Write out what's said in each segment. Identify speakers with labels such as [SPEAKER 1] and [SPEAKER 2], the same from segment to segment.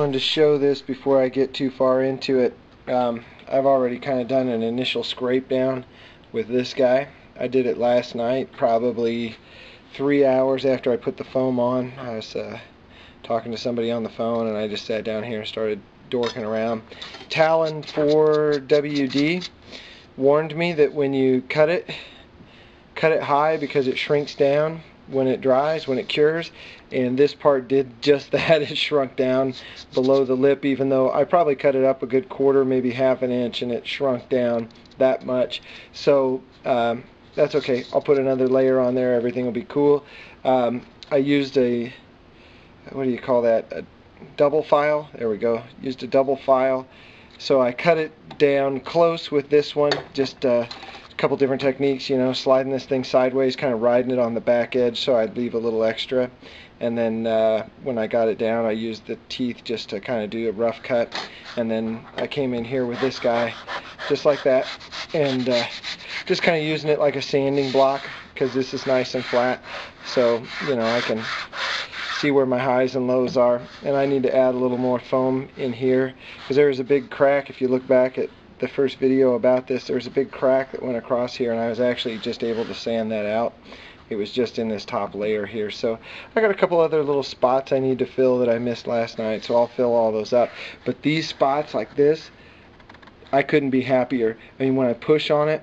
[SPEAKER 1] wanted to show this before I get too far into it. I've already kind of done an initial scrape down with this guy. I did it last night, probably 3 hours after I put the foam on. I was talking to somebody on the phone, and I just sat down here and started dorking around. Talon 4WD warned me that when you cut it high because it shrinks down when it dries, when it cures, and this part did just that. It shrunk down below the lip, even though I probably cut it up a good quarter, maybe half an inch, and it shrunk down that much. So that's okay. I'll put another layer on there. Everything will be cool. I used a, what do you call that, a double file. There we go. Used a double file. So I cut it down close with this one, just a couple different techniques, you know, sliding this thing sideways, kind of riding it on the back edge so I'd leave a little extra. And then when I got it down, I used the teeth just to kind of do a rough cut. And then I came in here with this guy just like that, and just kind of using it like a sanding block, because this is nice and flat, so you know I can see where my highs and lows are. And I need to add a little more foam in here, because there was a big crack. If you look back at the first video about this, there was a big crack that went across here, and I was actually just able to sand that out. It was just in this top layer here. So I got a couple other little spots I need to fill that I missed last night, so I'll fill all those up. But these spots like this, I couldn't be happier. I mean, when I push on it,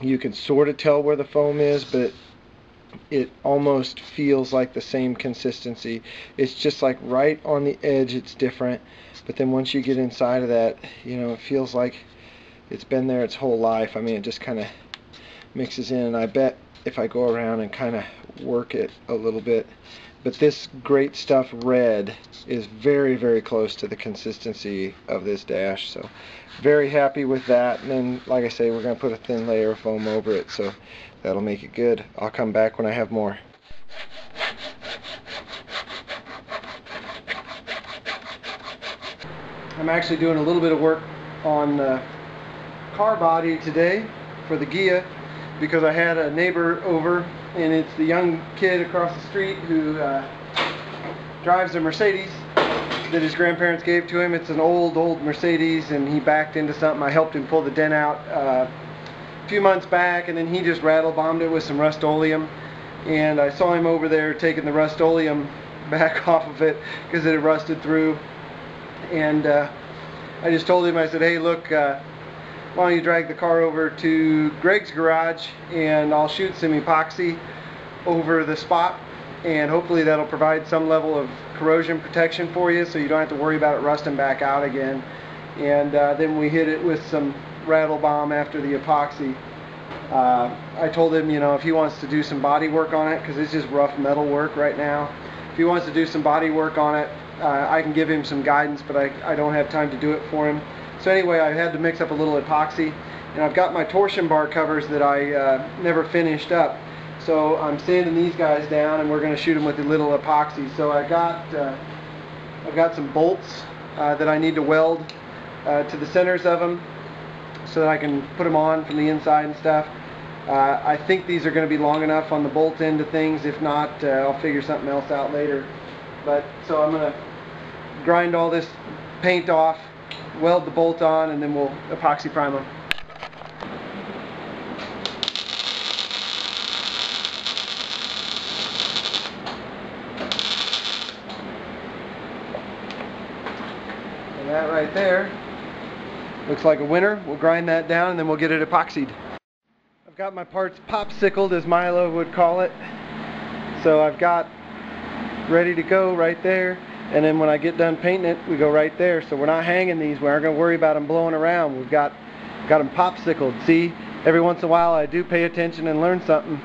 [SPEAKER 1] you can sort of tell where the foam is, but it almost feels like the same consistency. It's just like right on the edge it's different, but then once you get inside of that, you know, it feels like it's been there its whole life. I mean, it just kind of mixes in, and I bet if I go around and kind of work it a little bit. But this Great Stuff red is very, very close to the consistency of this dash, so very happy with that. And then, like I say, we're going to put a thin layer of foam over it, so that'll make it good. I'll come back when I have more. I'm actually doing a little bit of work on the car body today for the Gia, because I had a neighbor over, and it's the young kid across the street who drives a Mercedes that his grandparents gave to him. It's an old Mercedes, and he backed into something. I helped him pull the dent out a few months back, and then he just rattle bombed it with some Rust-Oleum, and I saw him over there taking the Rust-Oleum back off of it because it had rusted through. And I just told him, I said, hey, look, why don't you drag the car over to Greg's garage, and I'll shoot some epoxy over the spot, and hopefully that'll provide some level of corrosion protection for you, so you don't have to worry about it rusting back out again. And then we hit it with some rattle bomb after the epoxy. I told him, you know, if he wants to do some body work on it, because it's just rough metal work right now, if he wants to do some body work on it, I can give him some guidance, but I don't have time to do it for him. So anyway, I had to mix up a little epoxy, and I've got my torsion bar covers that I never finished up. So I'm sanding these guys down, and we're going to shoot them with a little epoxy. So I've got some bolts that I need to weld to the centers of them, so that I can put them on from the inside and stuff. I think these are going to be long enough on the bolt end of things. If not, I'll figure something else out later. But so I'm going to grind all this paint off, weld the bolt on, and then we'll epoxy prime them. And that right there looks like a winner. We'll grind that down, and then we'll get it epoxied. I've got my parts popsicled, as Milo would call it. So I've got ready to go right there. And then when I get done painting it, we go right there. So we're not hanging these. We aren't going to worry about them blowing around. We've got them popsicled. See, every once in a while I do pay attention and learn something.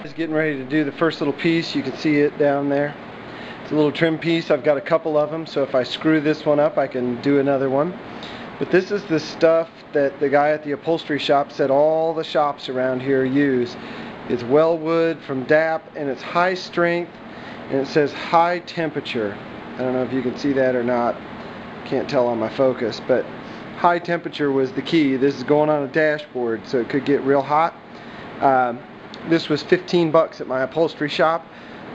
[SPEAKER 1] Just getting ready to do the first little piece. You can see it down there. It's a little trim piece. I've got a couple of them, so if I screw this one up, I can do another one. But this is the stuff that the guy at the upholstery shop said all the shops around here use. It's Wellwood from DAP, and it's high strength, and it says high temperature. I don't know if you can see that or not. Can't tell on my focus, but high temperature was the key. This is going on a dashboard, so it could get real hot. This was 15 bucks at my upholstery shop.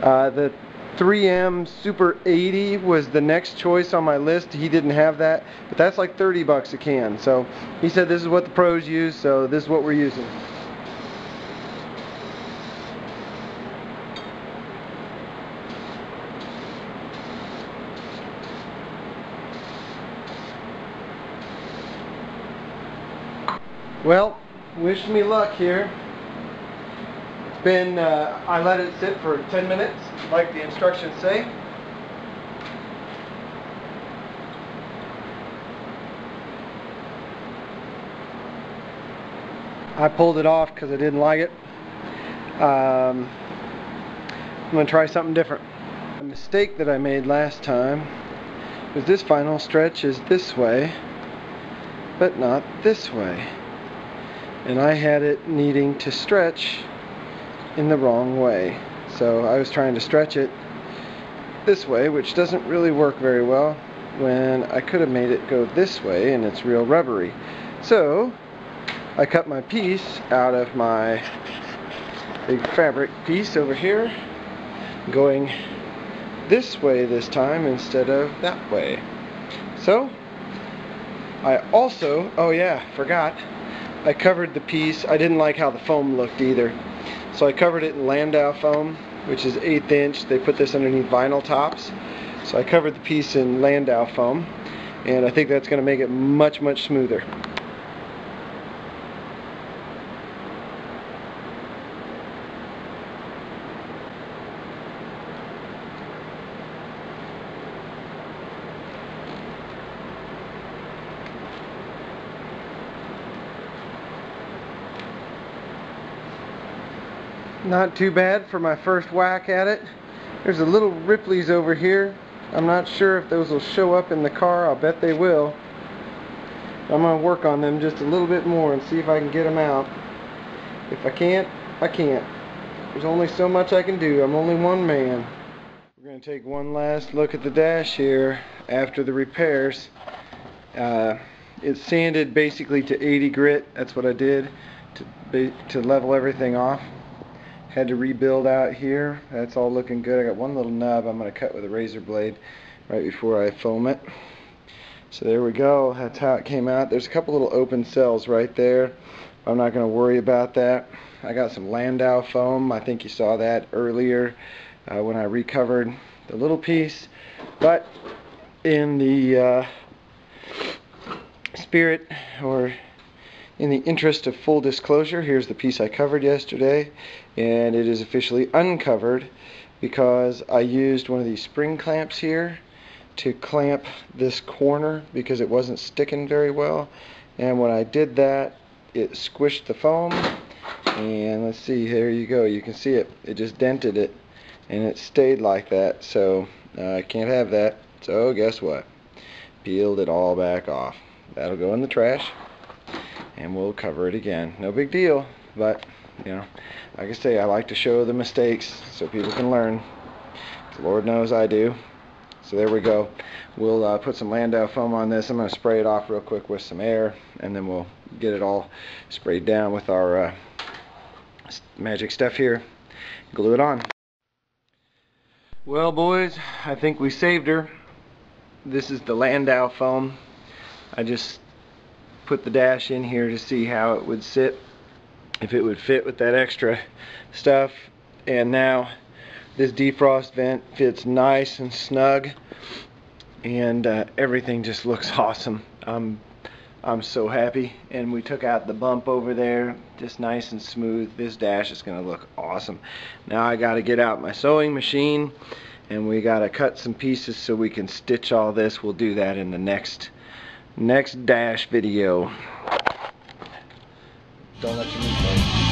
[SPEAKER 1] The 3M Super 80 was the next choice on my list. He didn't have that, but that's like 30 bucks a can. So he said this is what the pros use, so this is what we're using. Well, wish me luck here. I let it sit for 10 minutes, like the instructions say. I pulled it off because I didn't like it. I'm going to try something different. The mistake that I made last time was this final stretch is this way, but not this way. And I had it needing to stretch in the wrong way. So I was trying to stretch it this way, which doesn't really work very well, when I could have made it go this way and it's real rubbery. So I cut my piece out of my big fabric piece over here, going this way this time instead of that way. So I also, oh yeah, forgot, I covered the piece. I didn't like how the foam looked either. So I covered it in Landau foam, which is 1/8 inch. They put this underneath vinyl tops. So I covered the piece in Landau foam, and I think that's going to make it much, much smoother. Not too bad for my first whack at it. There's a little ripplies over here. I'm not sure if those will show up in the car. I'll bet they will. I'm going to work on them just a little bit more and see if I can get them out. If I can't, I can't. There's only so much I can do. I'm only one man. We're going to take one last look at the dash here after the repairs. It's sanded basically to 80 grit. That's what I did to level everything off. Had to rebuild out here. That's all looking good. I got one little nub I'm going to cut with a razor blade right before I foam it. So there we go. That's how it came out. There's a couple little open cells right there. I'm not going to worry about that. I got some Landau foam. I think you saw that earlier when I recovered the little piece. But in the spirit, or in the interest of full disclosure, here's the piece I covered yesterday, and it is officially uncovered because I used one of these spring clamps here to clamp this corner because it wasn't sticking very well, and when I did that, it squished the foam, and let's see, there you go, you can see it just dented it, and it stayed like that. So I can't have that, so guess what, peeled it all back off. That'll go in the trash, and we'll cover it again. No big deal, but you know, like I say, I like to show the mistakes so people can learn. Lord knows I do. So there we go. We'll put some Landau foam on this. I'm going to spray it off real quick with some air, and then we'll get it all sprayed down with our magic stuff here. Glue it on. Well, boys, I think we saved her. This is the Landau foam. I just put the dash in here to see how it would sit, if it would fit with that extra stuff, and now this defrost vent fits nice and snug, and everything just looks awesome. I'm so happy, and we took out the bump over there, just nice and smooth. This dash is going to look awesome. Now I got to get out my sewing machine, and we got to cut some pieces so we can stitch all this. We'll do that in the next dash video. Don't let you move, folks.